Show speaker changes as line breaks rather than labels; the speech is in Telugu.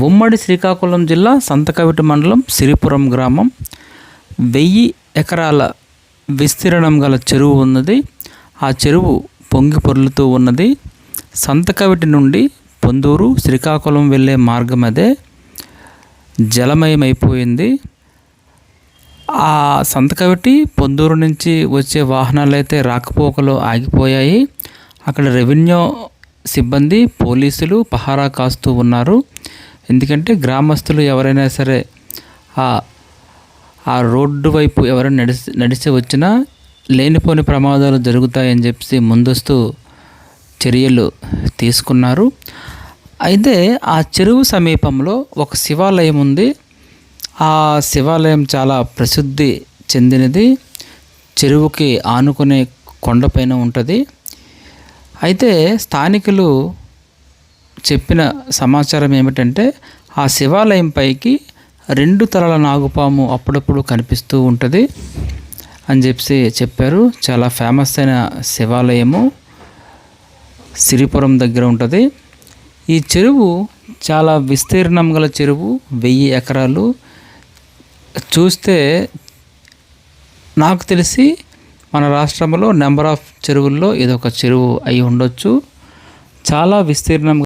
ఉమ్మడి శ్రీకాకుళం జిల్లా సంతకవిటి మండలం సిరిపురం గ్రామం 1000 ఎకరాల విస్తీర్ణం గల చెరువు ఉన్నది. ఆ చెరువు పొంగి పొర్లుతూ ఉన్నది. సంతకవిటి నుండి పొందూరు శ్రీకాకుళం వెళ్ళే మార్గం అదే జలమయమైపోయింది. ఆ సంతకవిటి పొందూరు నుంచి వచ్చే వాహనాలు అయితే రాకపోకలు ఆగిపోయాయి. అక్కడ రెవెన్యూ సిబ్బంది పోలీసులు పహారా కాస్తూ ఉన్నారు. ఎందుకంటే గ్రామస్తులు ఎవరైనా సరే ఆ రోడ్డు వైపు ఎవరైనా నడిచి వచ్చినా లేనిపోని ప్రమాదాలు జరుగుతాయని చెప్పి ముందస్తు చర్యలు తీసుకున్నారు. అయితే ఆ చెరువు సమీపంలో ఒక శివాలయం ఉంది. ఆ శివాలయం చాలా ప్రసిద్ధి చెందినది. చెరువుకి ఆనుకునే కొండపైన ఉంటుంది. అయితే స్థానికులు చెప్పిన సమాచారం ఏమిటంటే ఆ శివాలయం పైకి 2 తలల నాగుపాము అప్పుడప్పుడు కనిపిస్తూ ఉంటుంది అని చెప్పారు. చాలా ఫేమస్ అయిన శివాలయము సిరిపురం దగ్గర ఉంటుంది. ఈ చెరువు చాలా విస్తీర్ణం గల చెరువు, 1000 ఎకరాలు. చూస్తే నాకు తెలిసి మన రాష్ట్రంలో నెంబర్ ఆఫ్ చెరువుల్లో ఇదొక చెరువు అయి ఉండొచ్చు. చాలా విస్తీర్ణం